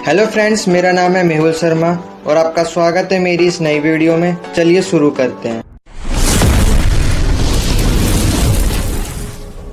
Hello friends, मेरा नाम है मेहुल शर्मा और आपका स्वागत है मेरी इस नई वीडियो में। चलिए शुरू करते हैं।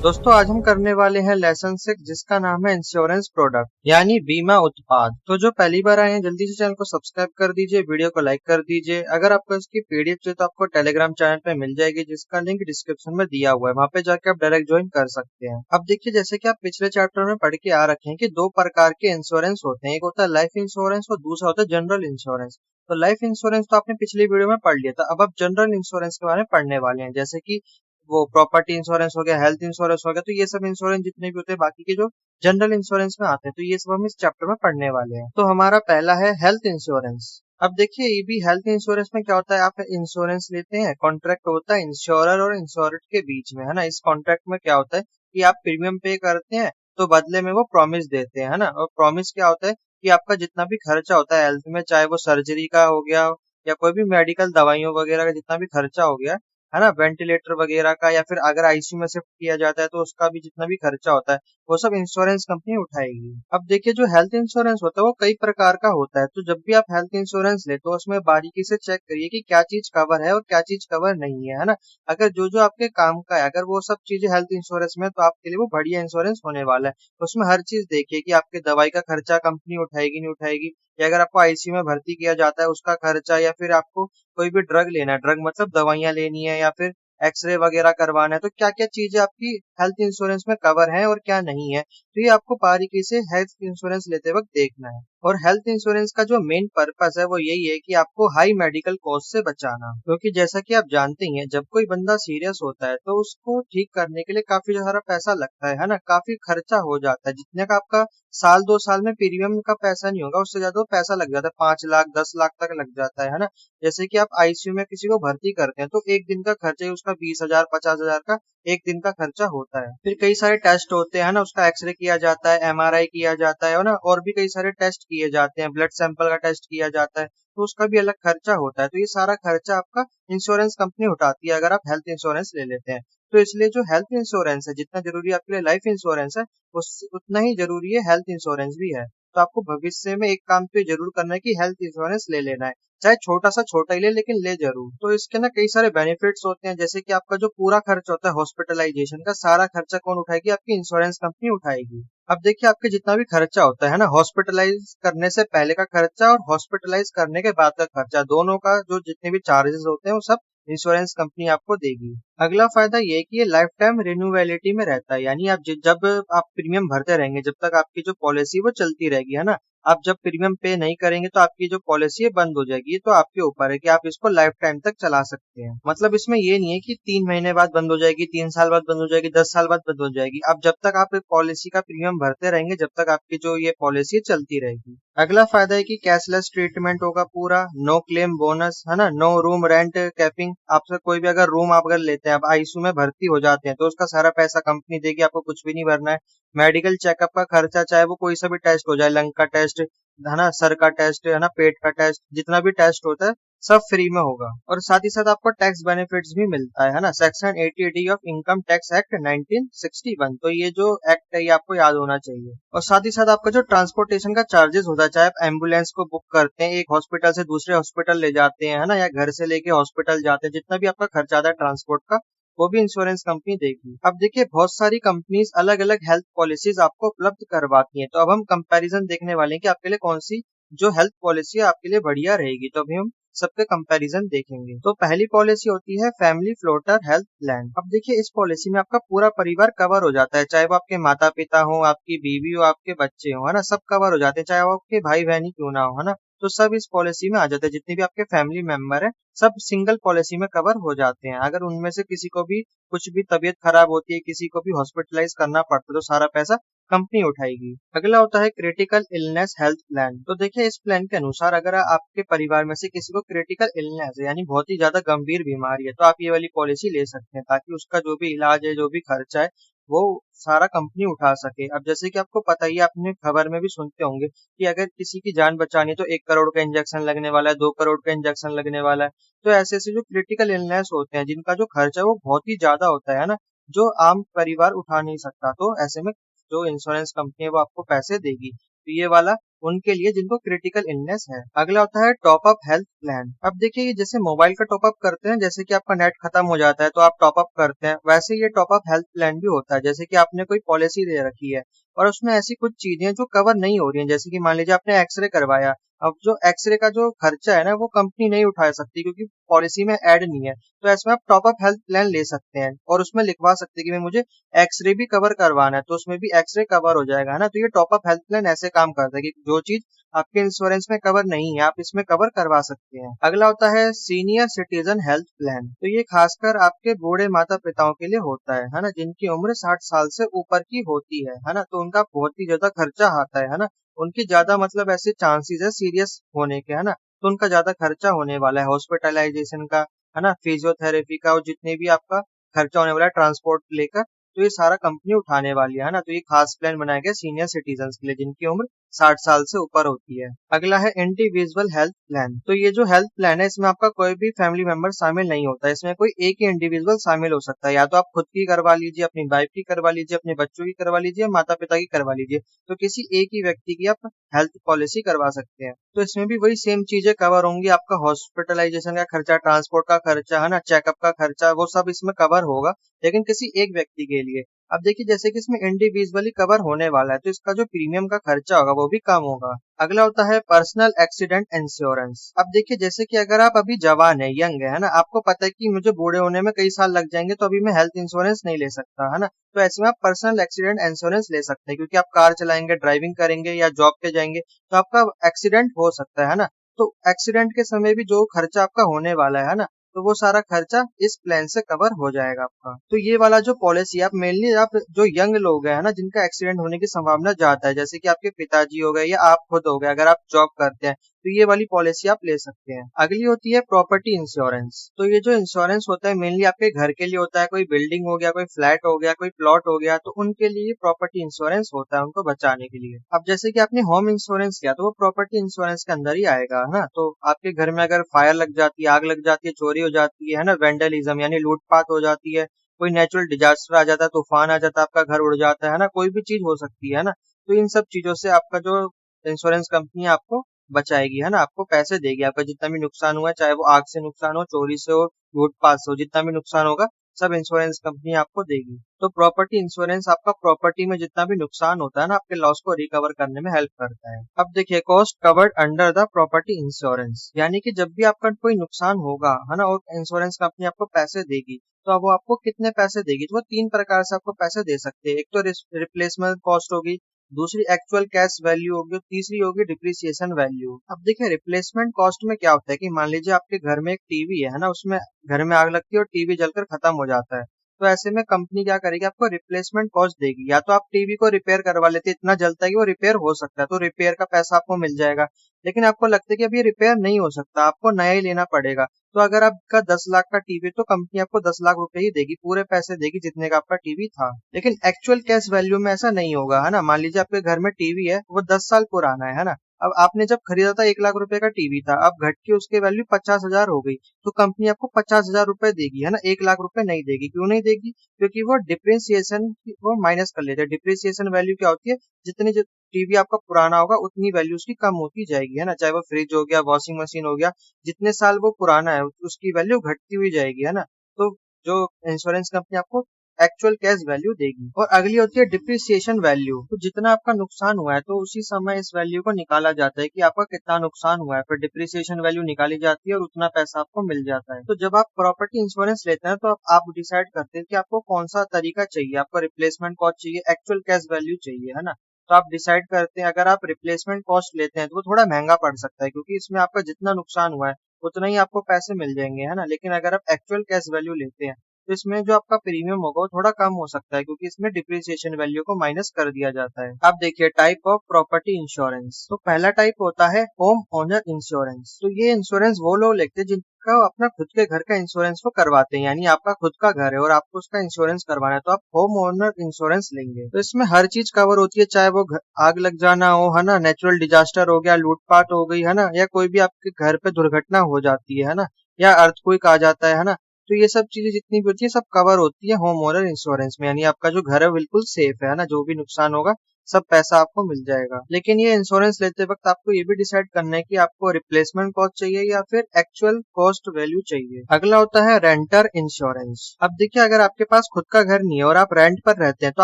दोस्तों, आज हम करने वाले हैं लेसन 6 जिसका नाम है इंश्योरेंस प्रोडक्ट यानी बीमा उत्पाद। तो जो पहली बार आए हैं जल्दी से चैनल को सब्सक्राइब कर दीजिए, वीडियो को लाइक कर दीजिए। अगर आपको इसकी पीडीएफ चाहिए तो आपको टेलीग्राम चैनल पे मिल जाएगी जिसका लिंक डिस्क्रिप्शन में दिया हुआ है, वहां पे जाके आप डायरेक्ट ज्वाइन कर सकते हैं। अब देखिए, जैसे कि आप पिछले चैप्टर में पढ़ के आ रखे हैं कि दो प्रकार के इंश्योरेंस होते हैं, एक होता है लाइफ इंश्योरेंस और दूसरा होता है जनरल इंश्योरेंस। तो लाइफ इंश्योरेंस तो आपने पिछली वीडियो में पढ़ लिया था, अब आप जनरल इंश्योरेंस के बारे में पढ़ने वाले हैं, जैसे कि वो प्रॉपर्टी इंश्योरेंस हो गया, हेल्थ इंश्योरेंस हो गया। तो ये सब इंश्योरेंस जितने भी होते हैं बाकी के जो जनरल इंश्योरेंस में आते हैं, तो ये सब हम इस चैप्टर में पढ़ने वाले हैं। तो हमारा पहला है हेल्थ इंश्योरेंस। अब देखिए, ये भी हेल्थ इंश्योरेंस में क्या होता है, आप इंश्योरेंस लेते हैं, कॉन्ट्रैक्ट होता है इंश्योरर और इंश्योर्ड के बीच में, है ना। इस कॉन्ट्रैक्ट में क्या होता है कि आप प्रीमियम पे करते हैं तो बदले में वो प्रॉमिस देते हैं, है ना। और प्रॉमिस क्या होता है कि आपका जितना भी खर्चा होता है हेल्थ में, चाहे वो सर्जरी का हो गया या कोई भी मेडिकल दवाइयों वगैरह का जितना भी खर्चा हो गया, है ना, वेंटिलेटर वगैरह का, या फिर अगर आईसीयू में शिफ्ट किया जाता है तो उसका भी जितना भी खर्चा होता है वो सब इंश्योरेंस कंपनी उठाएगी। अब देखिए, जो हेल्थ इंश्योरेंस होता है वो कई प्रकार का होता है। तो जब भी आप हेल्थ इंश्योरेंस ले तो उसमें बारीकी से चेक करिए कि क्या चीज कवर है और क्या चीज कवर नहीं है ना। अगर जो जो आपके काम का है, अगर वो सब चीजें हेल्थ इंश्योरेंस में है, तो आपके लिए वो बढ़िया इंश्योरेंस होने वाला है। उसमें हर चीज देखिए कि आपके दवाई का खर्चा कंपनी उठाएगी नहीं उठाएगी, या अगर आपको आईसीयू में भर्ती किया जाता है उसका खर्चा, या फिर आपको कोई भी ड्रग लेना है, ड्रग मतलब दवाइयाँ लेनी है, या फिर एक्सरे वगैरह करवाना है, तो क्या क्या चीजें आपकी हेल्थ इंश्योरेंस में कवर है और क्या नहीं है, तो ये आपको बारीकी से हेल्थ इंश्योरेंस लेते वक्त देखना है। और हेल्थ इंश्योरेंस का जो मेन पर्पस है वो यही है कि आपको हाई मेडिकल कॉस्ट से बचाना, क्योंकि जैसा कि आप जानते ही हैं, जब कोई बंदा सीरियस होता है तो उसको ठीक करने के लिए काफी सारा पैसा लगता है ना, काफी खर्चा हो जाता है, जितने का आपका साल 2 साल में प्रीमियम का पैसा नहीं होगा उससे ज्यादा वो पैसा लग जाता है, 5 लाख 10 लाख तक लग जाता है ना। जैसे कि आप आईसीयू में किसी को भर्ती करते हैं तो एक दिन का खर्चा ही उसका 20,000 50,000 का एक दिन का खर्चा होता है। फिर कई सारे टेस्ट होते हैं ना, उसका एक्सरे किया जाता है, एमआरआई किया जाता है ना, और भी कई सारे टेस्ट किए जाते हैं, ब्लड सैंपल का टेस्ट किया जाता है, तो उसका भी अलग खर्चा होता है। तो ये सारा खर्चा आपका इंश्योरेंस कंपनी उठाती है अगर आप हेल्थ इंश्योरेंस ले लेते हैं। तो इसलिए जो हेल्थ इंश्योरेंस है, जितना जरूरी आपके लिए लाइफ इंश्योरेंस है उस उतना ही जरूरी है हेल्थ इंश्योरेंस भी है। तो आपको भविष्य में एक काम तो ये जरूर करना है कि हेल्थ इंश्योरेंस ले लेना है, चाहे छोटा सा छोटा ही ले लेकिन ले जरूर। तो इसके ना कई सारे बेनिफिट्स होते हैं, जैसे कि आपका जो पूरा खर्च होता है हॉस्पिटलाइजेशन का, सारा खर्चा कौन उठाएगी, आपकी इंश्योरेंस कंपनी उठाएगी। अब देखिए, आपके जितना भी खर्चा होता है ना, हॉस्पिटलाइज करने से पहले का खर्चा और हॉस्पिटलाइज करने के बाद का खर्चा, दोनों का जो जितने भी चार्जेस होते हैं वो सब इंश्योरेंस कंपनी आपको देगी। अगला फायदा ये है कि ये लाइफ टाइम रिन्यूएबिलिटी में रहता है, यानी आप जब आप प्रीमियम भरते रहेंगे जब तक आपकी जो पॉलिसी वो चलती रहेगी, है ना। आप जब प्रीमियम पे नहीं करेंगे तो आपकी जो पॉलिसी है बंद हो जाएगी। ये तो आपके ऊपर है कि आप इसको लाइफ टाइम तक चला सकते हैं। मतलब इसमें ये नहीं है कि 3 महीने बाद बंद हो जाएगी, 3 साल बाद बंद हो जाएगी, 10 साल बाद बंद हो जाएगी। आप जब तक आप पॉलिसी का प्रीमियम भरते रहेंगे जब तक आपकी जो ये पॉलिसी चलती रहेगी। अगला फायदा है कि कैशलेस ट्रीटमेंट होगा पूरा, नो क्लेम बोनस, है ना, नो रूम रेंट कैपिंग। आपसे कोई भी अगर रूम आप अगर लेते हैं, आप आईसीयू में भर्ती हो जाते हैं तो उसका सारा पैसा कंपनी देगी, आपको कुछ भी नहीं भरना है। मेडिकल चेकअप का खर्चा, चाहे वो कोई सा भी टेस्ट हो जाए, लंग का टेस्ट, है ना, सर का टेस्ट, है ना, पेट का टेस्ट, जितना भी टेस्ट होता है सब फ्री में होगा। और साथ ही साथ आपको टैक्स बेनिफिट्स भी मिलता है ना, section 80 of income tax act 1961। तो ये जो एक्ट है ये आपको याद होना चाहिए। और साथ ही साथ आपका जो ट्रांसपोर्टेशन का चार्जेस होता है, चाहे आप एम्बुलेंस को बुक करते हैं, एक हॉस्पिटल से दूसरे हॉस्पिटल ले जाते हैं, है ना, या घर से लेके हॉस्पिटल जाते हैं, जितना भी आपका खर्चा आता है ट्रांसपोर्ट का वो भी इंश्योरेंस कंपनी देगी। अब देखिए, बहुत सारी कंपनीज अलग अलग हेल्थ पॉलिसीज आपको उपलब्ध करवाती हैं। तो अब हम कंपैरिजन देखने वाले हैं कि आपके लिए कौन सी जो हेल्थ पॉलिसी है आपके लिए बढ़िया रहेगी। तो अभी हम सबके कंपैरिजन देखेंगे। तो पहली पॉलिसी होती है फैमिली फ्लोटर हेल्थ प्लान। अब देखिए, इस पॉलिसी में आपका पूरा परिवार कवर हो जाता है, चाहे वो आपके माता पिता हो, आपकी बीवी हो, आपके बच्चे हो, है ना, सब कवर हो जाते हैं, चाहे वो आपके भाई बहन ही क्यों ना हो, है ना। तो सब इस पॉलिसी में आ जाते हैं, जितने भी आपके फैमिली मेंबर है सब सिंगल पॉलिसी में कवर हो जाते हैं। अगर उनमें से किसी को भी कुछ भी तबीयत खराब होती है, किसी को भी हॉस्पिटलाइज करना पड़ता है, तो सारा पैसा कंपनी उठाएगी। अगला होता है क्रिटिकल इलनेस हेल्थ प्लान। तो देखिए, इस प्लान के अनुसार अगर आपके परिवार में से किसी को क्रिटिकल इलनेस है, यानी बहुत ही ज्यादा गंभीर बीमारी है, तो आप ये वाली पॉलिसी ले सकते हैं, ताकि उसका जो भी इलाज है, जो भी खर्चा है, वो सारा कंपनी उठा सके। अब जैसे कि आपको पता ही है, आपने खबर में भी सुनते होंगे कि अगर किसी की जान बचानी है तो 1 करोड़ का इंजेक्शन लगने वाला है, 2 करोड़ का इंजेक्शन लगने वाला है। तो ऐसे ऐसे जो क्रिटिकल इलनेस होते हैं जिनका जो खर्चा है वो बहुत ही ज्यादा होता है ना, जो आम परिवार उठा नहीं सकता, तो ऐसे में जो इंश्योरेंस कंपनी है वो आपको पैसे देगी। तो ये वाला उनके लिए जिनको क्रिटिकल इलनेस है। अगला होता है टॉप अप हेल्थ प्लान। अब देखिए ये जैसे मोबाइल का टॉप अप करते हैं, जैसे कि आपका नेट खत्म हो जाता है तो आप टॉप अप करते हैं, वैसे ये टॉप अप हेल्थ प्लान भी होता है। जैसे कि आपने कोई पॉलिसी दे रखी है और उसमें ऐसी कुछ चीजें जो कवर नहीं हो रही हैं, जैसे कि मान लीजिए आपने एक्सरे करवाया, अब जो एक्सरे का जो खर्चा है ना वो कंपनी नहीं उठा सकती क्योंकि पॉलिसी में ऐड नहीं है। तो ऐसे में आप टॉप अप हेल्थ प्लान ले सकते हैं और उसमें लिखवा सकते हैं कि भाई मुझे एक्सरे भी कवर करवाना है, तो उसमें भी एक्सरे कवर हो जाएगा, है ना। तो ये टॉप अप हेल्थ प्लान ऐसे काम करता है कि जो चीज आपके इंश्योरेंस में कवर नहीं है आप इसमें कवर करवा सकते हैं। अगला होता है सीनियर सिटीजन हेल्थ प्लान। तो ये खासकर आपके बूढ़े माता पिताओं के लिए होता है ना, जिनकी उम्र 60 साल से ऊपर की होती है ना। तो उनका बहुत ही ज्यादा खर्चा आता है ना। उनकी ज्यादा मतलब ऐसे चांसेस है सीरियस होने के, है ना। तो उनका ज्यादा खर्चा होने वाला है हॉस्पिटलाइजेशन का, है ना, फिजियोथेरेपी का, और जितने भी आपका खर्चा होने वाला है ट्रांसपोर्ट लेकर, तो ये सारा कंपनी उठाने वाली है ना। तो ये खास प्लान बनाया गया सीनियर सिटीजन के लिए जिनकी उम्र 60 साल से ऊपर होती है। अगला है इंडिविजुअल हेल्थ प्लान। तो ये जो हेल्थ प्लान है इसमें आपका कोई भी फैमिली मेंबर शामिल नहीं होता, इसमें कोई एक ही इंडिविजुअल शामिल हो सकता है। या तो आप खुद की करवा लीजिए, अपनी वाइफ की करवा लीजिए, अपने बच्चों की करवा लीजिए, माता पिता की करवा लीजिए। तो किसी एक ही व्यक्ति की आप हेल्थ पॉलिसी करवा सकते हैं। तो इसमें भी वही सेम चीजें कवर होंगी, आपका हॉस्पिटलाइजेशन का खर्चा, ट्रांसपोर्ट का खर्चा, है ना, चेकअप का खर्चा, वो सब इसमें कवर होगा, लेकिन किसी एक व्यक्ति के लिए। अब देखिए जैसे कि इसमें इंडिविजुअली कवर होने वाला है तो इसका जो प्रीमियम का खर्चा होगा वो भी कम होगा। अगला होता है पर्सनल एक्सीडेंट इंश्योरेंस। अब देखिए जैसे कि अगर आप अभी जवान है, यंग है ना, आपको पता है कि मुझे बूढ़े होने में कई साल लग जाएंगे तो अभी मैं हेल्थ इंश्योरेंस नहीं ले सकता, है ना। तो ऐसे में आप पर्सनल एक्सीडेंट इंश्योरेंस ले सकते हैं, क्योंकि आप कार चलाएंगे, ड्राइविंग करेंगे या जॉब पे जाएंगे तो आपका एक्सीडेंट हो सकता है ना। तो एक्सीडेंट के समय भी जो खर्चा आपका होने वाला है ना, तो वो सारा खर्चा इस प्लान से कवर हो जाएगा आपका। तो ये वाला जो पॉलिसी आप मेनली आप जो यंग लोग हैं ना, जिनका एक्सीडेंट होने की संभावना ज्यादा है, जैसे कि आपके पिताजी हो गए या आप खुद हो गए अगर आप जॉब करते हैं, तो ये वाली पॉलिसी आप ले सकते हैं। अगली होती है प्रॉपर्टी इंश्योरेंस। तो ये जो इंश्योरेंस होता है मेनली आपके घर के लिए होता है, कोई बिल्डिंग हो गया, कोई फ्लैट हो गया, कोई प्लॉट हो गया, तो उनके लिए प्रॉपर्टी इंश्योरेंस होता है उनको बचाने के लिए। अब जैसे कि आपने होम इंश्योरेंस किया तो वो प्रॉपर्टी इंश्योरेंस के अंदर ही आएगा, है ना। तो आपके घर में अगर फायर लग जाती है, आग लग जाती है, चोरी हो जाती है ना, वेंडलिज्म यानी लूटपाट हो जाती है, कोई नेचुरल डिजास्टर आ जाता है, तूफान आ जाता है, आपका घर उड़ जाता है ना, कोई भी चीज हो सकती है ना। तो इन सब चीजों से आपका जो इंश्योरेंस कंपनी है आपको बचाएगी, है ना, आपको पैसे देगी। आपका जितना भी नुकसान हुआ, चाहे वो आग से नुकसान हो, चोरी से हो, लूटपाट से हो, जितना भी नुकसान होगा सब इंश्योरेंस कंपनी आपको देगी। तो प्रॉपर्टी इंश्योरेंस आपका प्रॉपर्टी में जितना भी नुकसान होता है ना, आपके लॉस को रिकवर करने में हेल्प करता है। अब देखिए cost covered under the property insurance, यानी कि जब भी आपका कोई नुकसान होगा, है ना, और इंश्योरेंस कंपनी आपको पैसे देगी, तो अब वो आपको कितने पैसे देगी, तो वो तीन प्रकार से आपको पैसे दे सकते हैं। एक तो रिप्लेसमेंट कॉस्ट होगी, दूसरी एक्चुअल कैश वैल्यू होगी, और तीसरी होगी डिप्रिसिएशन वैल्यू। अब देखिए रिप्लेसमेंट कॉस्ट में क्या होता है कि मान लीजिए आपके घर में एक टीवी है ना, उसमें घर में आग लगती है और टीवी जलकर खत्म हो जाता है, तो ऐसे में कंपनी क्या करेगी, आपको रिप्लेसमेंट कॉस्ट देगी। या तो आप टीवी को रिपेयर करवा लेते, इतना जलता है कि वो रिपेयर हो सकता है, तो रिपेयर का पैसा आपको मिल जाएगा। लेकिन आपको लगता है कि अभी रिपेयर नहीं हो सकता, आपको नया ही लेना पड़ेगा, तो अगर आपका 10 लाख का टीवी, तो कंपनी आपको 10 लाख रुपए ही देगी, पूरे पैसे देगी जितने का आपका टीवी था। लेकिन एक्चुअल कैश वैल्यू में ऐसा नहीं होगा, है ना। मान लीजिए आपके घर में टीवी है, वो 10 साल पुराना है ना। अब आपने जब खरीदा था 1 लाख रुपए का टीवी था, अब घट के उसके वैल्यू 50,000 हो गई, तो कंपनी आपको 50,000 रुपए देगी, है ना, 1 लाख रुपए नहीं देगी। क्यों नहीं देगी, क्योंकि वो डिप्रिसिएशन वो माइनस कर लेते हैं। डिप्रिसिएशन वैल्यू क्या होती है, जितनी जो टीवी आपका पुराना होगा उतनी वैल्यू उसकी कम होती जाएगी, है ना। चाहे वो फ्रिज हो गया, वॉशिंग मशीन हो गया, जितने साल वो पुराना है उसकी वैल्यू घटती हुई जाएगी, है ना। तो जो इंश्योरेंस कंपनी आपको एक्चुअल कैश वैल्यू देगी। और अगली होती है डिप्रिसिएशन वैल्यू। तो जितना आपका नुकसान हुआ है तो उसी समय इस वैल्यू को निकाला जाता है कि आपका कितना नुकसान हुआ है, फिर डिप्रिसिएशन वैल्यू निकाली जाती है और उतना पैसा आपको मिल जाता है। तो जब आप प्रॉपर्टी इंश्योरेंस लेते हैं तो आप डिसाइड करते हैं कि आपको कौन सा तरीका चाहिए, आपको रिप्लेसमेंट कॉस्ट चाहिए, एक्चुअल कैश वैल्यू चाहिए, है ना। तो आप डिसाइड करते हैं। अगर आप रिप्लेसमेंट कॉस्ट लेते हैं तो वो थोड़ा महंगा पड़ सकता है, क्योंकि इसमें आपका जितना नुकसान हुआ है उतना ही आपको पैसे मिल जाएंगे, है ना। लेकिन अगर आप एक्चुअल कैश वैल्यू लेते हैं तो इसमें जो आपका प्रीमियम होगा वो थोड़ा कम हो सकता है, क्योंकि इसमें डिप्रिसिएशन वैल्यू को माइनस कर दिया जाता है। अब देखिए टाइप ऑफ प्रॉपर्टी इंश्योरेंस। तो पहला टाइप होता है होम ओनर इंश्योरेंस। तो ये इंश्योरेंस वो लोग लेते हैं जिनका अपना खुद के घर का इंश्योरेंस वो करवाते हैं, यानी आपका खुद का घर है और आपको उसका इंश्योरेंस करवाना है, तो आप होम ओनर इंश्योरेंस लेंगे। तो इसमें हर चीज कवर होती है, चाहे वो आग लग जाना हो, है ना, नेचुरल डिजास्टर हो गया, लूटपाट हो गई, है ना, या कोई भी आपके घर पे दुर्घटना हो जाती है ना, या अर्थक्वेक आ जाता है ना। तो ये सब चीजें जितनी भी होती है सब कवर होती है होम ओनर इंश्योरेंस में, यानी आपका जो घर है बिल्कुल सेफ है ना, जो भी नुकसान होगा सब पैसा आपको मिल जाएगा। लेकिन ये इंश्योरेंस लेते वक्त आपको ये भी डिसाइड करना है कि आपको रिप्लेसमेंट कॉस्ट चाहिए या फिर एक्चुअल कॉस्ट वैल्यू चाहिए। अगला होता है रेंटर इंश्योरेंस। अब देखिए, अगर आपके पास खुद का घर नहीं है और आप रेंट पर रहते हैं तो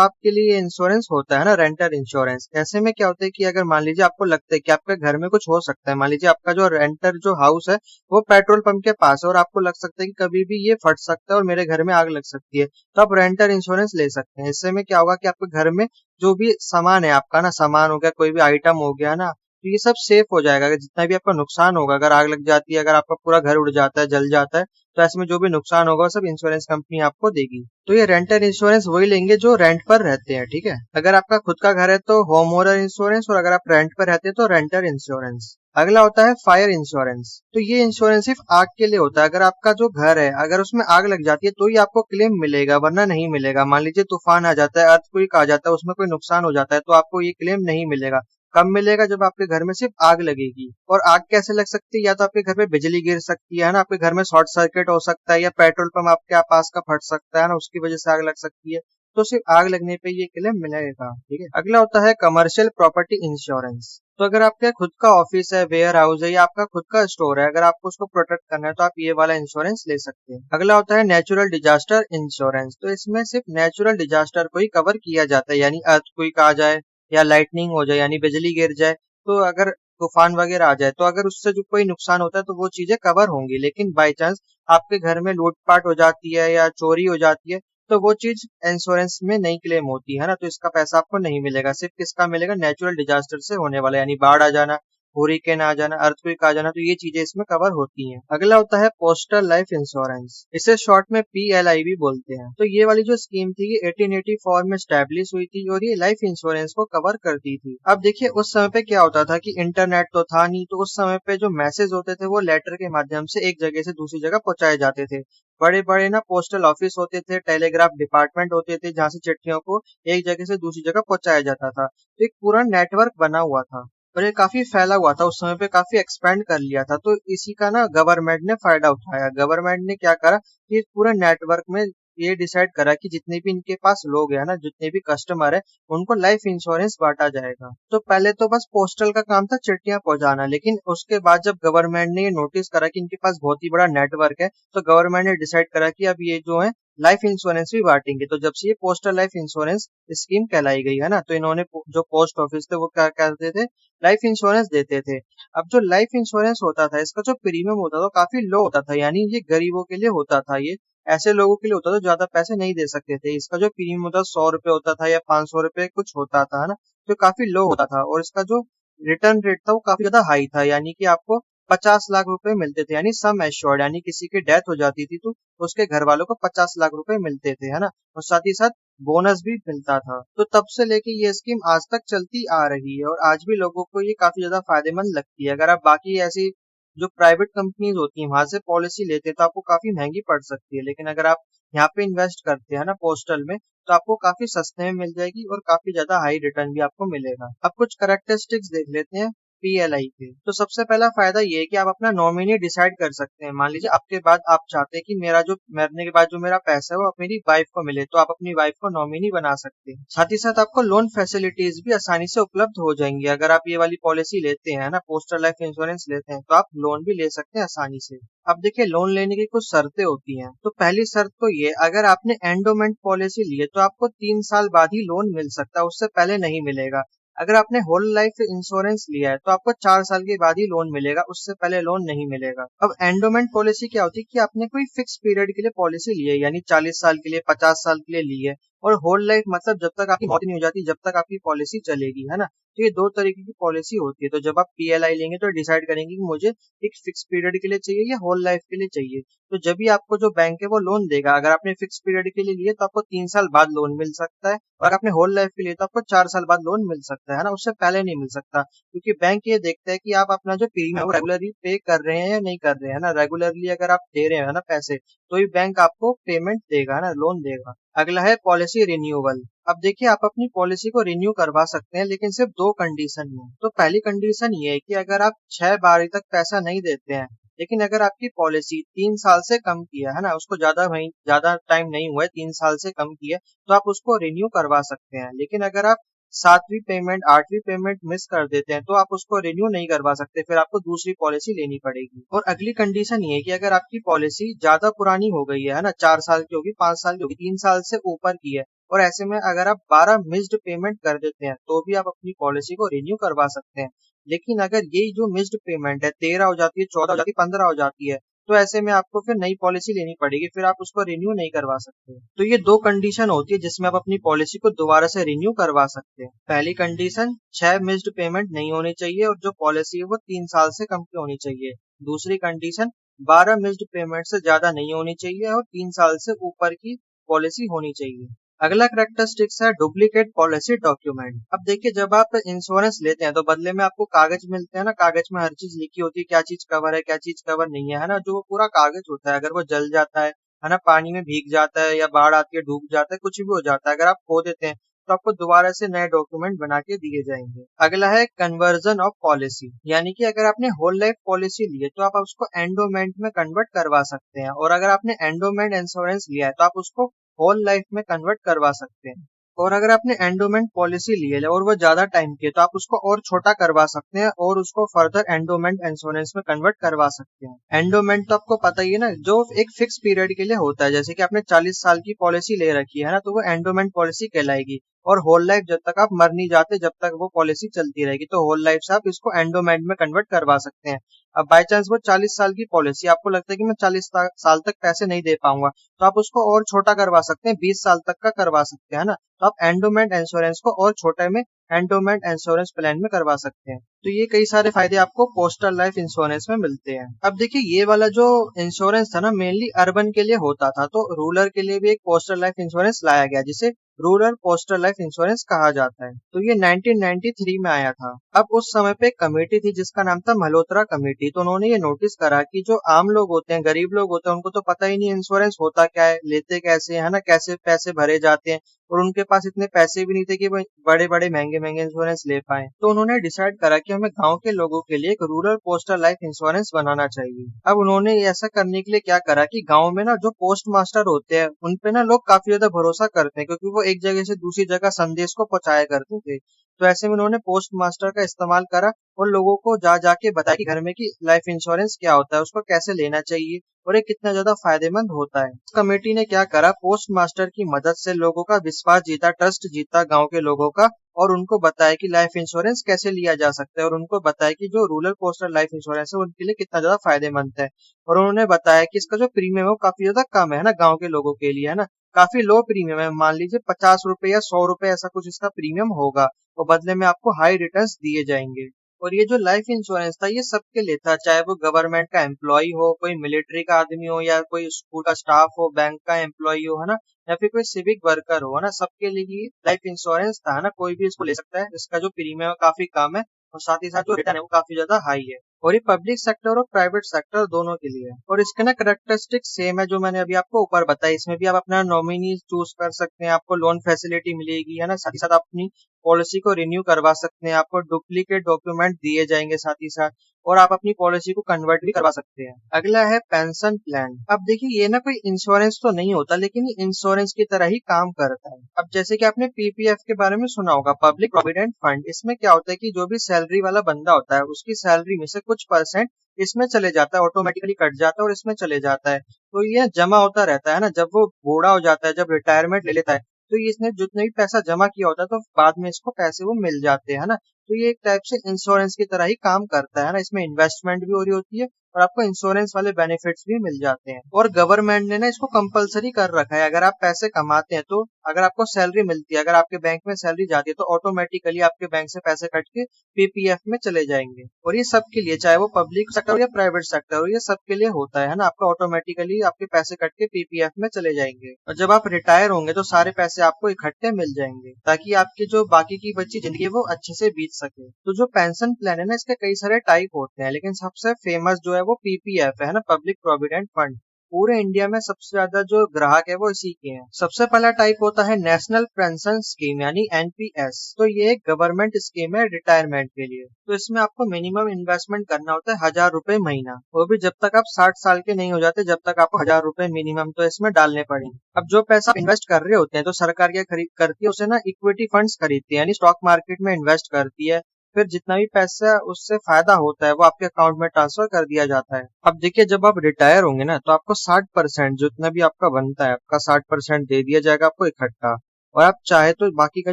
आपके लिए इंश्योरेंस होता है ना, रेंटर इंश्योरेंस। ऐसे में क्या होता है कि अगर मान लीजिए आपको लगता है कि आपके घर में कुछ हो सकता है, मान लीजिए आपका जो रेंटर जो हाउस है वो पेट्रोल पंप के पास है और आपको लग सकता है कि कभी भी ये फट सकता है और मेरे घर में आग लग सकती है, तो आप रेंटर इंश्योरेंस ले सकते हैं। इससे में क्या होगा कि आपके घर में जो भी सामान है आपका ना, सामान हो गया, कोई भी आइटम हो गया ना, तो ये सब सेफ हो जाएगा। अगर जितना भी आपका नुकसान होगा, अगर आग लग जाती है, अगर आपका पूरा घर उड़ जाता है, जल जाता है, तो ऐसे में जो भी नुकसान होगा वो सब इंश्योरेंस कंपनी आपको देगी। तो ये रेंटर इंश्योरेंस वही लेंगे जो रेंट पर रहते हैं, ठीक है। अगर आपका खुद का घर है तो होम ओनर इंश्योरेंस, और अगर आप रेंट पर रहते हैं तो रेंटर इंश्योरेंस। अगला होता है फायर इंश्योरेंस। तो ये इंश्योरेंस सिर्फ आग के लिए होता है। अगर आपका जो घर है अगर उसमें आग लग जाती है तो ही आपको क्लेम मिलेगा, वरना नहीं मिलेगा। मान लीजिए तूफान आ जाता है, अर्थक्वेक आ जाता है, उसमें कोई नुकसान हो जाता है, तो आपको ये क्लेम नहीं मिलेगा। कब मिलेगा? जब आपके घर में सिर्फ आग लगेगी। और आग कैसे लग सकती है? या तो आपके घर में बिजली गिर सकती है ना, आपके घर में शॉर्ट सर्किट हो सकता है, या पेट्रोल पंप आपके पास का फट सकता है ना, उसकी वजह से आग लग सकती है। तो सिर्फ आग लगने पे ये क्लेम मिलेगा, ठीक है। अगला होता है कमर्शियल प्रॉपर्टी इंश्योरेंस। तो अगर आपका खुद का ऑफिस है, वेयर हाउस है, या आपका खुद का स्टोर है, अगर आपको उसको प्रोटेक्ट करना है तो आप ये वाला इंश्योरेंस ले सकते हैं। अगला होता है नेचुरल डिजास्टर इंश्योरेंस। तो इसमें सिर्फ नेचुरल डिजास्टर को ही कवर किया जाता है, यानी अर्थक्वेक आ जाए या लाइटनिंग हो जाए, यानी बिजली गिर जाए, तो अगर तूफान वगैरह आ जाए तो अगर उससे जो कोई नुकसान होता है तो वो चीजें कवर होंगी। लेकिन बाई चांस आपके घर में लूटपाट हो जाती है या चोरी हो जाती है तो वो चीज इंश्योरेंस में नहीं क्लेम होती है ना, तो इसका पैसा आपको नहीं मिलेगा। सिर्फ किसका मिलेगा? नेचुरल डिजास्टर से होने वाला, यानी बाढ़ आ जाना, हुरिकेन आ जाना, अर्थक्वेक आ जाना, तो ये चीजें इसमें कवर होती हैं। अगला होता है पोस्टल लाइफ इंश्योरेंस। इसे शॉर्ट में PLI भी बोलते हैं। तो ये वाली जो स्कीम थी ये 1884 में स्टैब्लिश हुई थी और ये लाइफ इंश्योरेंस को कवर करती थी। अब देखिए, उस समय पे क्या होता था कि इंटरनेट तो था नहीं, तो उस समय पे जो मैसेज होते थे वो लेटर के माध्यम से एक जगह से दूसरी जगह पहुंचाए जाते थे। बड़े बड़े ना पोस्टल ऑफिस होते थे, टेलीग्राफ डिपार्टमेंट होते थे, जहाँ से चिट्ठियों को एक जगह से दूसरी जगह पहुंचाया जाता था। तो एक पूरा नेटवर्क बना हुआ था और ये काफी फैला हुआ था, उस समय पे काफी एक्सपेंड कर लिया था। तो इसी का ना गवर्नमेंट ने फायदा उठाया। गवर्नमेंट ने क्या करा कि पूरे नेटवर्क में ये डिसाइड करा कि जितने भी इनके पास लोग हैं ना, जितने भी कस्टमर है, उनको लाइफ इंश्योरेंस बांटा जाएगा। तो पहले तो बस पोस्टल का काम था चिट्ठियां पहुंचाना, लेकिन उसके बाद जब गवर्नमेंट ने ये नोटिस करा कि इनके पास बहुत ही बड़ा नेटवर्क है, तो गवर्नमेंट ने डिसाइड करा कि अब ये जो है लाइफ इंश्योरेंस भी बांटेंगे। तो जब से ये पोस्टल लाइफ इंश्योरेंस स्कीम कहलाई गई है ना, तो इन्होंने जो पोस्ट ऑफिस थे वो क्या करते थे? लाइफ इंश्योरेंस देते थे। अब जो लाइफ इंश्योरेंस होता था इसका जो प्रीमियम होता था वो काफी लो होता था, यानी ये गरीबों के लिए होता था, ये ऐसे लोगों के लिए होता था जो ज्यादा पैसे नहीं दे सकते थे। इसका जो प्रीमियम होता था 100 रुपए होता था या 500 रुपए कुछ होता था, है ना, जो काफी लो होता था। और इसका जो रिटर्न रेट था वो काफी ज्यादा हाई था, यानी कि आपको 50 लाख रुपए मिलते थे, यानी सम एश्योर्ड, यानी किसी की डेथ हो जाती थी तो उसके घर वालों को 50 लाख रुपए मिलते थे, है ना, और साथ ही साथ बोनस भी मिलता था। तो तब से लेके ये स्कीम आज तक चलती आ रही है और आज भी लोगों को ये काफी ज्यादा फायदेमंद लगती है। अगर आप बाकी ऐसी जो प्राइवेट कंपनीज होती हैं वहां से पॉलिसी लेते हैं तो आपको काफी महंगी पड़ सकती है, लेकिन अगर आप यहाँ पे इन्वेस्ट करते हैं ना पोस्टल में, तो आपको काफी सस्ते में मिल जाएगी और काफी ज्यादा हाई रिटर्न भी आपको मिलेगा। अब कुछ करेक्टरिस्टिक्स देख लेते हैं PLI के। तो सबसे पहला फायदा ये है कि आप अपना नॉमिनी डिसाइड कर सकते हैं। मान लीजिए आपके बाद आप चाहते हैं कि मेरा जो मरने के बाद जो मेरा पैसा है वो मेरी वाइफ को मिले, तो आप अपनी वाइफ को नॉमिनी बना सकते हैं। साथ ही साथ आपको लोन फैसिलिटीज भी आसानी से उपलब्ध हो जाएंगी। अगर आप ये वाली पॉलिसी लेते हैं ना, पोस्टल लाइफ इंश्योरेंस लेते हैं, तो आप लोन भी ले सकते हैं आसानी से। अब देखिए, लोन लेने की कुछ शर्तें होती हैं। तो पहली शर्त तो ये, अगर आपने एंडोमेंट पॉलिसी ली है तो आपको 3 साल बाद ही लोन मिल सकता है, उससे पहले नहीं मिलेगा। अगर आपने होल लाइफ इंश्योरेंस लिया है तो आपको 4 साल के बाद ही लोन मिलेगा, उससे पहले लोन नहीं मिलेगा। अब एंडोमेंट पॉलिसी क्या होती है कि आपने कोई फिक्स पीरियड के लिए पॉलिसी ली है, यानी 40 साल के लिए, 50 साल के लिए ली है। और होल लाइफ मतलब जब तक आपकी मौत नहीं हो जाती, जब तक आपकी पॉलिसी चलेगी, है ना। तो ये दो तरीके की पॉलिसी होती है। तो जब आप PLI लेंगे तो डिसाइड करेंगे कि मुझे एक फिक्स पीरियड के लिए चाहिए या होल लाइफ के लिए चाहिए। तो जब भी आपको जो बैंक है वो लोन देगा, अगर आपने फिक्स पीरियड के लिए लिए तो आपको 3 साल बाद लोन मिल सकता है, और आपने होल लाइफ के लिए तो आपको 4 साल बाद लोन मिल सकता है ना, उससे पहले नहीं मिल सकता। क्योंकि बैंक ये देखता है कि आप अपना जो प्रीमियम है वो रेगुलरली पे कर रहे हैं या नहीं कर रहे हैं ना। रेगुलरली अगर आप दे रहे हैं ना पैसे, तो ही बैंक आपको पेमेंट देगा ना, लोन देगा। अगला है पॉलिसी रिन्यूअल। अब देखिए, आप अपनी पॉलिसी को रिन्यू करवा सकते हैं, लेकिन सिर्फ दो कंडीशन में। तो पहली कंडीशन ये है कि अगर आप 6 बारी तक पैसा नहीं देते हैं, लेकिन अगर आपकी पॉलिसी 3 साल से कम की है ना, उसको ज्यादा टाइम नहीं हुआ है, 3 साल से कम की है, तो आप उसको रिन्यू करवा सकते हैं। लेकिन अगर आप 7वीं पेमेंट 8वीं पेमेंट मिस कर देते हैं तो आप उसको रिन्यू नहीं करवा सकते, फिर आपको दूसरी पॉलिसी लेनी पड़ेगी। और अगली कंडीशन ये है कि अगर आपकी पॉलिसी ज्यादा पुरानी हो गई है ना, 4 साल की होगी, 5 साल की होगी, 3 साल से ऊपर की है, और ऐसे में अगर आप 12 मिस्ड पेमेंट कर देते हैं तो भी आप अपनी पॉलिसी को रिन्यू करवा सकते हैं। लेकिन अगर यही जो मिस्ड पेमेंट है 13 हो जाती है, 14 हो जाती है, 15 हो जाती है, तो ऐसे में आपको फिर नई पॉलिसी लेनी पड़ेगी, फिर आप उसको रिन्यू नहीं करवा सकते। तो ये दो कंडीशन होती है जिसमें आप अपनी पॉलिसी को दोबारा से रिन्यू करवा सकते हैं। पहली कंडीशन 6 मिस्ड पेमेंट नहीं होनी चाहिए और जो पॉलिसी है वो 3 साल से कम की होनी चाहिए। दूसरी कंडीशन 12 मिस्ड पेमेंट से ज्यादा नहीं होनी चाहिए और 3 साल से ऊपर की पॉलिसी होनी चाहिए। अगला करेक्टरिस्टिक्स है डुप्लीकेट पॉलिसी डॉक्यूमेंट। अब देखिए, जब आप इंश्योरेंस लेते हैं तो बदले में आपको कागज मिलते हैं ना, कागज में हर चीज लिखी होती है, क्या चीज कवर है, क्या चीज कवर नहीं है ना। जो वो पूरा कागज होता है, अगर वो जल जाता है ना, पानी में भीग जाता है या बाढ़ आती है डूब जाता है, कुछ भी हो जाता है, अगर आप खो देते हैं तो आपको दोबारा से नए डॉक्यूमेंट बना के दिए जाएंगे। अगला है कन्वर्जन ऑफ पॉलिसी, यानी कि अगर आपने होल लाइफ पॉलिसी ली है तो आप उसको एंडोमेंट में कन्वर्ट करवा सकते हैं, और अगर आपने एंडोमेंट इंश्योरेंस लिया है तो आप उसको होल लाइफ में कन्वर्ट करवा सकते हैं। और अगर आपने एंडोमेंट पॉलिसी ली है और वो ज्यादा टाइम की है तो आप उसको और छोटा करवा सकते हैं और उसको फर्दर एंडोमेंट इंश्योरेंस में कन्वर्ट करवा सकते हैं। एंडोमेंट तो आपको पता ही है ना, जो एक फिक्स पीरियड के लिए होता है, जैसे कि आपने 40 साल की पॉलिसी ले रखी है ना, तो वो एंडोमेंट पॉलिसी कहलाएगी। और होल लाइफ जब तक आप मर नहीं जाते, जब तक वो पॉलिसी चलती रहेगी, तो होल लाइफ से आप इसको एंडोमेंट में कन्वर्ट करवा सकते हैं। अब बाई चांस वो 40 साल की पॉलिसी, आपको लगता है कि मैं 40 साल तक पैसे नहीं दे पाऊंगा, तो आप उसको और छोटा करवा सकते हैं, 20 साल तक का करवा सकते हैं ना। तो आप एंडोमेंट इंश्योरेंस को और छोटे में एंडोमेंट इंश्योरेंस प्लान में करवा सकते हैं। तो ये कई सारे फायदे आपको पोस्टल लाइफ इंश्योरेंस में मिलते हैं। अब देखिए, ये वाला जो इंश्योरेंस था ना, मेनली अर्बन के लिए होता था, तो रूरल के लिए भी एक पोस्टल लाइफ इंश्योरेंस लाया गया जिसे रूरल पोस्टल लाइफ इंश्योरेंस कहा जाता है। तो ये 1993 में आया था। अब उस समय पे एक कमेटी थी जिसका नाम था मल्होत्रा कमेटी। तो उन्होंने ये नोटिस करा कि जो आम लोग होते हैं, गरीब लोग होते हैं, उनको तो पता ही नहीं इंश्योरेंस होता क्या है, लेते कैसे है ना, कैसे पैसे भरे जाते हैं, और उनके पास इतने पैसे भी नहीं थे कि वो बड़े बड़े महंगे महंगे इंश्योरेंस ले पाए। तो उन्होंने डिसाइड करा कि हमें गांव के लोगों के लिए एक रूरल पोस्टल लाइफ इंश्योरेंस बनाना चाहिए। अब उन्होंने ऐसा करने के लिए क्या करा कि गांव में ना जो पोस्ट मास्टर होते हैं उन पे ना लोग काफी ज्यादा भरोसा करते हैं, क्योंकि वो एक जगह से दूसरी जगह संदेश को पहुंचाया करते थे। तो ऐसे में उन्होंने पोस्ट मास्टर का इस्तेमाल करा और लोगों को जा जाके बताया कि घर में की लाइफ इंश्योरेंस क्या होता है, उसको कैसे लेना चाहिए और ये कितना ज्यादा फायदेमंद होता है। कमेटी ने क्या करा, पोस्ट मास्टर की मदद से लोगों का विश्वास जीता, ट्रस्ट जीता गांव के लोगों का, और उनको बताया कि लाइफ इंश्योरेंस कैसे लिया जा सकता है, और उनको बताया कि जो रूरल पोस्टल लाइफ इंश्योरेंस है उनके लिए कितना ज्यादा फायदेमंद है। और उन्होंने बताया कि इसका जो प्रीमियम है वो काफी ज्यादा कम है ना, गाँव के लोगों के लिए है ना, काफी लो प्रीमियम है। मान लीजिए 50 रुपए या 100 रुपए ऐसा कुछ इसका प्रीमियम होगा, और बदले में आपको हाई रिटर्न्स दिए जाएंगे। और ये जो लाइफ इंश्योरेंस था ये सबके लिए था, चाहे वो गवर्नमेंट का एम्प्लॉय हो, कोई मिलिट्री का आदमी हो, या कोई स्कूल का स्टाफ हो, बैंक का एम्प्लॉय हो, है ना, या फिर कोई सिविक वर्कर हो, है ना, सबके लिए लाइफ इंश्योरेंस था, है ना। कोई भी इसको ले सकता है। इसका जो प्रीमियम है काफी कम है और साथ ही साथ जो रिटर्न है वो काफी ज्यादा हाई है। और ये पब्लिक सेक्टर और प्राइवेट सेक्टर दोनों के लिए है। और इसके ना करेक्टरिस्टिक सेम है जो मैंने अभी आपको ऊपर बताया। इसमें भी आप अपना नॉमिनी चूज कर सकते हैं, आपको लोन फैसिलिटी मिलेगी, है ना, साथ ही साथ अपनी पॉलिसी को रिन्यू करवा सकते हैं, आपको डुप्लीकेट डॉक्यूमेंट दिए जाएंगे साथ ही साथ, और आप अपनी पॉलिसी को कन्वर्ट भी करवा सकते हैं। अगला है पेंशन प्लान। अब देखिए, ये ना कोई इंश्योरेंस तो नहीं होता, लेकिन ये इंश्योरेंस की तरह ही काम करता है। अब जैसे कि आपने पीपीएफ के बारे में सुना होगा, पब्लिक प्रोविडेंट फंड। इसमें क्या होता है कि जो भी सैलरी वाला बंदा होता है उसकी सैलरी में से कुछ परसेंट इसमें चले जाता है, ऑटोमेटिकली कट जाता है और इसमें चले जाता है। तो ये जमा होता रहता है ना, जब वो बूढ़ा हो जाता है, जब रिटायरमेंट ले लेता है, तो ये इसने जितने भी पैसा जमा किया होता है तो बाद में इसको पैसे वो मिल जाते हैं, है ना। तो ये एक टाइप से इंश्योरेंस की तरह ही काम करता है ना, इसमें इन्वेस्टमेंट भी हो रही होती है और आपको इंश्योरेंस वाले बेनिफिट्स भी मिल जाते हैं। और गवर्नमेंट ने ना इसको कंपलसरी कर रखा है, अगर आप पैसे कमाते हैं तो अगर आपको सैलरी मिलती है, अगर आपके बैंक में सैलरी जाती है तो ऑटोमेटिकली आपके बैंक से पैसे कट के पीपीएफ में चले जाएंगे। और ये सबके लिए, चाहे वो पब्लिक सेक्टर हो या प्राइवेट सेक्टर हो, ये सबके लिए होता है ना, आपका ऑटोमेटिकली आपके पैसे कट के पीपीएफ में चले जाएंगे। और जब आप रिटायर होंगे तो सारे पैसे आपको इकट्ठे मिल जाएंगे, ताकि आपकी जो बाकी की बची जिंदगी है वो अच्छे से बीत सके। तो जो पेंशन प्लान है ना, इसके कई सारे टाइप होते हैं, लेकिन सबसे फेमस जो है वो पीपीएफ है ना, पब्लिक प्रोविडेंट फंड। पूरे इंडिया में सबसे ज्यादा जो ग्राहक है वो इसी के हैं। सबसे पहला टाइप होता है नेशनल पेंशन स्कीम यानी एनपीएस। तो ये एक गवर्नमेंट स्कीम है रिटायरमेंट के लिए। तो इसमें आपको मिनिमम इन्वेस्टमेंट करना होता है 1000 रुपए महीना, वो भी जब तक आप 60 साल के नहीं हो जाते, जब तक आपको 1000 रुपए मिनिमम तो इसमें डालने पड़ेंगे। अब जो पैसा इन्वेस्ट कर रहे होते हैं तो सरकार क्या खरीद करती है, उसे ना इक्विटी फंड्स खरीदती है यानी स्टॉक मार्केट में इन्वेस्ट करती है। फिर जितना भी पैसा उससे फायदा होता है वो आपके अकाउंट में ट्रांसफर कर दिया जाता है। अब देखिए जब आप रिटायर होंगे ना तो आपको 60% जितना भी आपका बनता है आपका 60% दे दिया जाएगा आपको इकट्ठा। और आप चाहे तो बाकी का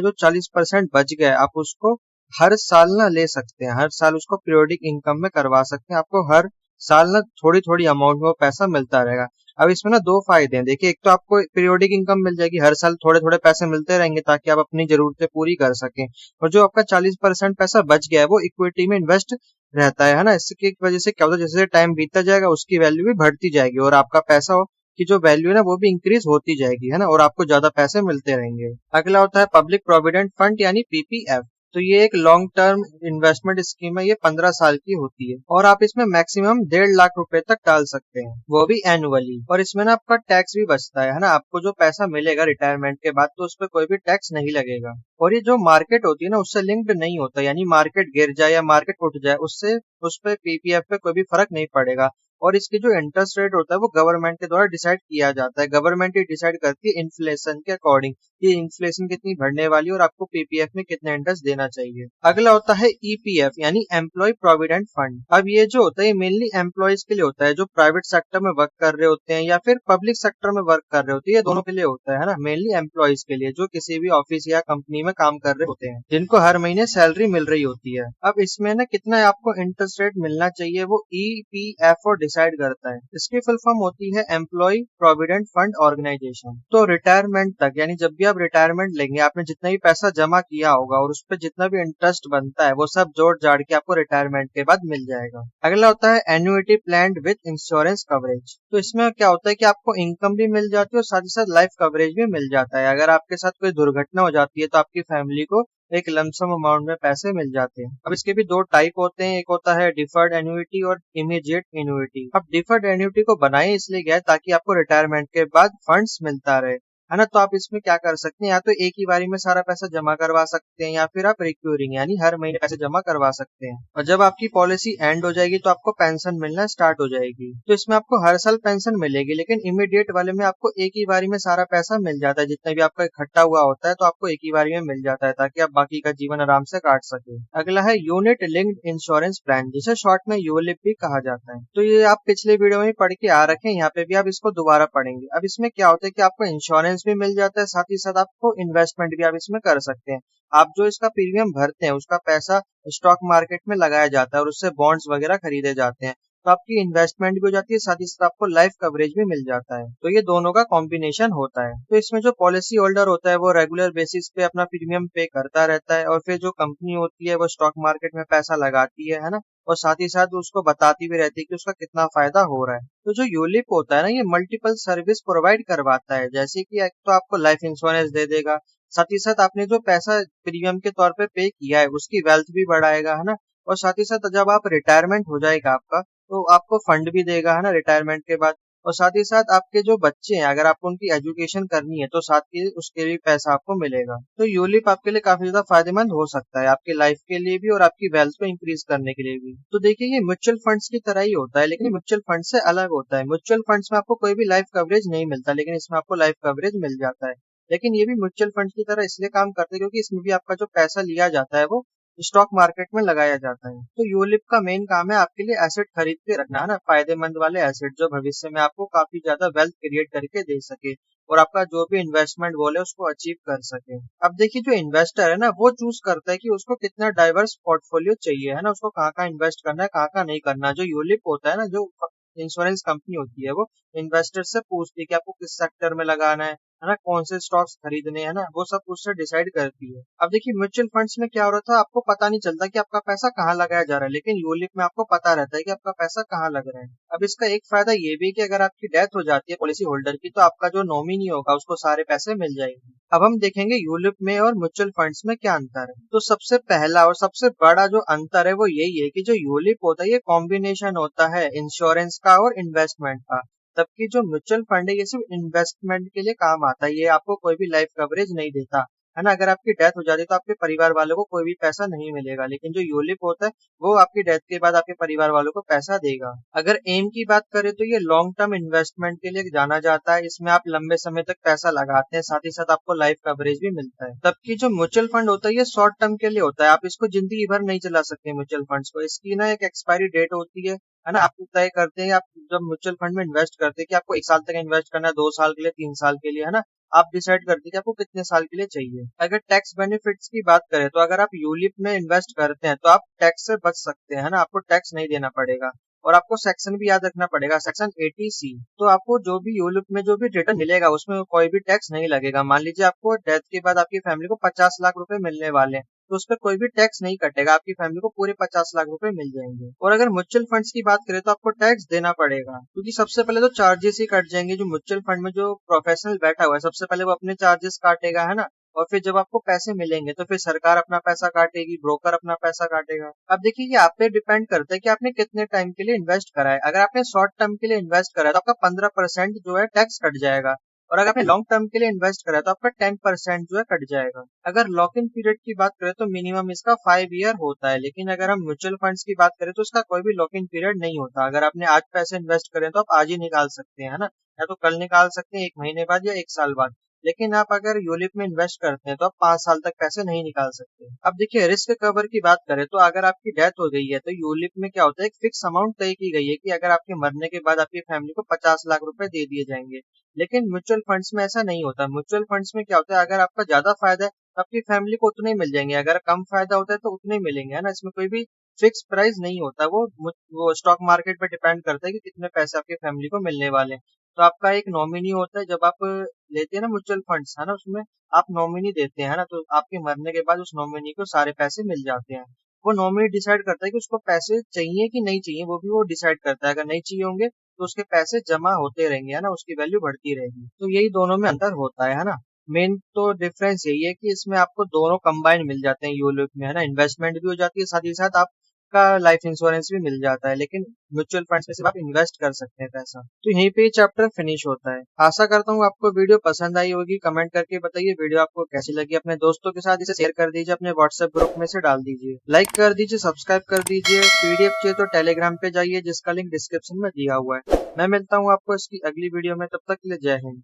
जो 40% बच गया आप उसको हर साल ना ले सकते हैं, हर साल उसको पीरियोडिक इनकम में करवा सकते हैं। आपको हर साल ना थोड़ी थोड़ी अमाउंट में वो पैसा मिलता रहेगा। अब इसमें ना दो फायदे हैं। देखिए एक तो आपको पीरियोडिक इनकम मिल जाएगी, हर साल थोड़े थोड़े पैसे मिलते रहेंगे ताकि आप अपनी जरूरतें पूरी कर सकें। और जो आपका 40% पैसा बच गया है वो इक्विटी में इन्वेस्ट रहता है ना। इसकी वजह से क्या होता है, जैसे टाइम बीतता जाएगा उसकी वैल्यू भी बढ़ती जाएगी और आपका पैसा की जो वैल्यू है ना वो भी इंक्रीज होती जाएगी, है ना, और आपको ज्यादा पैसे मिलते रहेंगे। अगला होता है पब्लिक प्रोविडेंट फंड यानी पीपीएफ। तो ये एक लॉन्ग टर्म इन्वेस्टमेंट स्कीम है, ये 15 साल की होती है और आप इसमें मैक्सिमम 1.5 लाख रुपए तक डाल सकते हैं, वो भी एनुअली। और इसमें ना आपका टैक्स भी बचता है ना, आपको जो पैसा मिलेगा रिटायरमेंट के बाद तो उस पर कोई भी टैक्स नहीं लगेगा। और ये जो मार्केट होती है ना उससे लिंक्ड नहीं होता, यानी मार्केट गिर जाए या मार्केट उठ जाए उससे उस पे पीपीएफ पे कोई भी फर्क नहीं पड़ेगा। और इसकी जो इंटरेस्ट रेट होता है वो गवर्नमेंट के द्वारा डिसाइड किया जाता है। गवर्नमेंट ही डिसाइड करती है इन्फ्लेशन के अकॉर्डिंग कि इन्फ्लेशन कितनी बढ़ने वाली है और आपको पीपीएफ में कितना इंटरेस्ट देना चाहिए। अगला होता है ईपीएफ यानी एम्प्लॉय प्रोविडेंट फंड। अब ये जो होता है मेनली एम्प्लॉयज के लिए होता है जो प्राइवेट सेक्टर में वर्क कर रहे होते हैं या फिर पब्लिक सेक्टर में वर्क कर रहे होते हैं, ये दोनों के लिए होता है ना। मेनली एम्प्लॉयज के लिए जो किसी भी ऑफिस या कंपनी में काम कर रहे होते हैं, जिनको हर महीने सैलरी मिल रही होती है। अब इसमें ना कितना आपको इंटरेस्ट रेट मिलना चाहिए वो ईपीएफओ डिसाइड करता है। इसकी फुल फॉर्म होती है एम्प्लॉय प्रोविडेंट फंड ऑर्गेनाइजेशन। तो रिटायरमेंट तक यानी जब भी आप रिटायरमेंट लेंगे आपने जितना भी पैसा जमा किया होगा और उस पर जितना भी इंटरेस्ट बनता है वो सब जोड़ जाड़ के आपको रिटायरमेंट के बाद मिल जाएगा। अगला होता है annuity plan with insurance coverage. तो इसमें क्या होता है कि आपको इनकम भी मिल जाती है और साथ ही साथ लाइफ कवरेज भी मिल जाता है। अगर आपके साथ कोई दुर्घटना हो जाती है तो आपकी फैमिली को एक लमसम अमाउंट में पैसे मिल जाते हैं। अब इसके भी दो टाइप होते हैं, एक होता है डिफर्ड एन्युइटी और इमीडिएट एन्युइटी। अब डिफर्ड एन्युइटी को बनाए इसलिए गया है ताकि आपको रिटायरमेंट के बाद फंड्स मिलता रहे, है ना। तो आप इसमें क्या कर सकते हैं, या तो एक ही बारी में सारा पैसा जमा करवा सकते हैं या फिर आप रिक्यूरिंग यानी हर महीने पैसे जमा करवा सकते हैं। और जब आपकी पॉलिसी एंड हो जाएगी तो आपको पेंशन मिलना स्टार्ट हो जाएगी। तो इसमें आपको हर साल पेंशन मिलेगी, लेकिन इमीडिएट वाले में आपको एक ही बारी में सारा पैसा मिल जाता है। जितना भी आपका इकट्ठा हुआ होता है तो आपको एक ही बारी में मिल जाता है ताकि आप बाकी का जीवन आराम से काट सके। अगला है यूनिट लिंक्ड इंश्योरेंस प्लान, जिसे शॉर्ट में यूलिप भी कहा जाता है। तो ये आप पिछले वीडियो में पढ़ के आ रखे हैं, यहाँ पे भी आप इसको दोबारा पढ़ेंगे। अब इसमें क्या होता है कि आपको इंश्योरेंस भी मिल जाता है, साथ ही साथ आपको इन्वेस्टमेंट भी आप इसमें कर सकते हैं। आप जो इसका प्रीमियम भरते हैं उसका पैसा स्टॉक मार्केट में लगाया जाता है और उससे बॉन्ड्स वगैरह खरीदे जाते हैं। तो आपकी इन्वेस्टमेंट भी हो जाती है, साथ ही साथ आपको लाइफ कवरेज भी मिल जाता है। तो ये दोनों का कॉम्बिनेशन होता है। तो इसमें जो पॉलिसी होल्डर होता है वो रेगुलर बेसिस पे अपना प्रीमियम पे करता रहता है और फिर जो कंपनी होती है वो स्टॉक मार्केट में पैसा लगाती है ना, और साथ ही साथ उसको बताती भी रहती है कि उसका कितना फायदा हो रहा है। तो जो यूलिप होता है ना ये मल्टीपल सर्विस प्रोवाइड करवाता है, जैसे कि एक तो आपको लाइफ इंश्योरेंस दे देगा, साथ ही साथ आपने जो पैसा प्रीमियम के तौर पे किया है उसकी वेल्थ भी बढ़ाएगा, है ना। और साथ ही साथ जब आप रिटायरमेंट हो जाएगा आपका तो आपको फंड भी देगा, है ना, रिटायरमेंट के बाद। और साथ ही साथ आपके जो बच्चे हैं अगर आपको उनकी एजुकेशन करनी है तो साथ के उसके भी पैसा आपको मिलेगा। तो यूलिप आपके लिए काफी ज्यादा फायदेमंद हो सकता है, आपकी लाइफ के लिए भी और आपकी वेल्थ को इंक्रीज करने के लिए भी। तो देखिए ये म्यूचुअल फंड्स की तरह ही होता है, लेकिन म्यूचुअल फंड से अलग होता है। म्यूचुअल फंड्स में आपको कोई भी लाइफ कवरेज नहीं मिलता, लेकिन इसमें आपको लाइफ कवरेज मिल जाता है। लेकिन ये भी म्यूचुअल फंड की तरह इसलिए काम करते हैं क्योंकि इसमें भी आपका जो पैसा लिया जाता है वो स्टॉक मार्केट में लगाया जाता है। तो यूलिप का मेन काम है आपके लिए एसेट खरीद के रखना, है ना, फायदेमंद वाले एसेट जो भविष्य में आपको काफी ज्यादा वेल्थ क्रिएट करके दे सके और आपका जो भी इन्वेस्टमेंट गोल है उसको अचीव कर सके। अब देखिए जो इन्वेस्टर है ना वो चूज करता है कि उसको कितना डाइवर्स पोर्टफोलियो चाहिए, है ना, उसको कहाँ कहाँ इन्वेस्ट करना है कहाँ कहाँ नहीं करना। जो यूलिप होता है ना, जो इंश्योरेंस कंपनी होती है वो इन्वेस्टर से पूछती है कि आपको किस सेक्टर में लगाना है ना, कौन से स्टॉक्स खरीदने हैं ना, वो सब उससे डिसाइड करती है। अब देखिए म्यूचुअल फंड्स में क्या हो रहा था, आपको पता नहीं चलता कि आपका पैसा कहाँ लगाया जा रहा है, लेकिन यूलिप में आपको पता रहता है कि आपका पैसा कहाँ लग रहा है। अब इसका एक फायदा ये भी है कि अगर आपकी डेथ हो जाती है पॉलिसी होल्डर की तो आपका जो नॉमिनी होगा उसको सारे पैसे मिल जाएंगे। अब हम देखेंगे यूलिप में और म्यूचुअल फंड्स में क्या अंतर है। तो सबसे पहला और सबसे बड़ा जो अंतर है वो यही है कि जो यूलिप होता है ये कॉम्बिनेशन होता है इंश्योरेंस का और इन्वेस्टमेंट का। जबकि जो म्यूचुअल फंड है ये सिर्फ इन्वेस्टमेंट के लिए काम आता है, ये आपको कोई भी लाइफ कवरेज नहीं देता, है ना। अगर आपकी डेथ हो जाती है तो आपके परिवार वालों को कोई भी पैसा नहीं मिलेगा, लेकिन जो यूलिप होता है वो आपकी डेथ के बाद आपके परिवार वालों को पैसा देगा। अगर एम की बात करें तो ये लॉन्ग टर्म इन्वेस्टमेंट के लिए जाना जाता है, इसमें आप लंबे समय तक पैसा लगाते हैं, साथ ही साथ आपको लाइफ कवरेज भी मिलता है। तबकि जो म्यूचुअल फंड होता है ये शॉर्ट टर्म के लिए होता है, आप इसको जिंदगी भर नहीं चला सकते म्यूचुअल फंड्स को, इसकी ना एक एक्सपायरी डेट होती है ना। आप तय करते हैं, आप जब म्यूचुअल फंड में इन्वेस्ट करते हैं कि आपको 1 साल तक इन्वेस्ट करना है, 2 साल के लिए, 3 साल के लिए, है ना। आप डिसाइड करते हैं कि आपको कितने साल के लिए चाहिए। अगर टैक्स बेनिफिट्स की बात करें तो अगर आप यूलिप में इन्वेस्ट करते हैं तो आप टैक्स से बच सकते हैं, ना। आपको टैक्स नहीं देना पड़ेगा, और आपको सेक्शन भी याद रखना पड़ेगा, सेक्शन 80C। तो आपको जो भी यूलिप में जो भी रिटर्न मिलेगा उसमें कोई भी टैक्स नहीं लगेगा। मान लीजिए आपको डेथ के बाद आपकी फैमिली को 50 लाख रुपए मिलने वाले हैं, तो उस पर कोई भी टैक्स नहीं कटेगा, आपकी फैमिली को पूरे 50 लाख रुपए मिल जाएंगे। और अगर म्यूचुअल फंड्स की बात करें तो आपको टैक्स देना पड़ेगा, क्योंकि सबसे पहले तो चार्जेस ही कट जाएंगे। जो म्यूचुअल फंड में जो प्रोफेशनल बैठा हुआ है सबसे पहले वो अपने चार्जेस काटेगा, है ना। और फिर जब आपको पैसे मिलेंगे तो फिर सरकार अपना पैसा काटेगी, ब्रोकर अपना पैसा काटेगा। अब देखिए ये आप पे डिपेंड करता है कि आपने कितने टाइम के लिए इन्वेस्ट करा है। अगर आपने शॉर्ट टर्म के लिए इन्वेस्ट करा है तो आपका 15% जो है टैक्स कट जाएगा, और अगर आपने लॉन्ग टर्म के लिए इन्वेस्ट करा है तो आपका 10% जो है कट जाएगा। अगर लॉक इन पीरियड की बात करें तो मिनिमम इसका 5 ईयर होता है, लेकिन अगर हम म्यूचुअल फंड्स की बात करें तो उसका कोई भी लॉक इन पीरियड नहीं होता। अगर आपने आज पैसे इन्वेस्ट करें तो आप आज ही निकाल सकते हैं, है ना, या तो कल निकाल सकते हैं, 1 महीने बाद या 1 साल बाद। लेकिन आप अगर यूलिप में इन्वेस्ट करते हैं तो आप 5 साल तक पैसे नहीं निकाल सकते। अब देखिए रिस्क कवर की बात करें तो अगर आपकी डेथ हो गई है तो यूलिप में क्या होता है, एक फिक्स अमाउंट तय की गई है कि अगर आपके मरने के बाद आपकी फैमिली को 50 लाख रुपए दे दिए जाएंगे। लेकिन म्यूचुअल फंड्स में ऐसा नहीं होता। म्यूचुअल फंड्स में क्या होता है, अगर आपका ज्यादा फायदा है तो आपकी फैमिली को उतने ही मिल जाएंगे, अगर कम फायदा होता है तो उतने ही मिलेंगे, है ना। इसमें कोई भी फिक्स प्राइस नहीं होता, वो स्टॉक मार्केट पे डिपेंड करता है कि कितने पैसे आपकी फैमिली को मिलने वाले हैं। तो आपका एक नॉमिनी होता है, जब आप लेते हैं ना म्यूचुअल फंड्स, है ना, उसमें आप नॉमिनी देते हैं, ना, तो आपके मरने के बाद उस नॉमिनी को सारे पैसे मिल जाते हैं। वो नॉमिनी डिसाइड करता है कि उसको पैसे चाहिए कि नहीं चाहिए, वो भी वो डिसाइड करता है। अगर नहीं चाहिए होंगे तो उसके पैसे जमा होते रहेंगे, है ना, उसकी वैल्यू बढ़ती रहेगी। तो यही दोनों में अंतर होता है ना। मेन तो डिफरेंस यही है कि इसमें आपको दोनों कंबाइन मिल जाते हैं यूलिप में, है ना, इन्वेस्टमेंट भी हो जाती है, साथ ही साथ आपका लाइफ इंश्योरेंस भी मिल जाता है। लेकिन म्यूचुअल फंड्स में सिर्फ आप इन्वेस्ट कर सकते हैं पैसा। तो यहीं पे ये चैप्टर फिनिश होता है। आशा करता हूँ आपको वीडियो पसंद आई होगी। कमेंट करके बताइए वीडियो आपको कैसी लगी। अपने दोस्तों के साथ इसे शेयर कर दीजिए, अपने व्हाट्सएप ग्रुप में से डाल दीजिए, लाइक कर दीजिए, सब्सक्राइब कर दीजिए। पीडीएफ चाहिए तो टेलीग्राम पे जाइए, जिसका लिंक डिस्क्रिप्शन में दिया हुआ है। मैं मिलता हूँ आपको इसकी अगली वीडियो में, तब तक के लिए जय हिंद।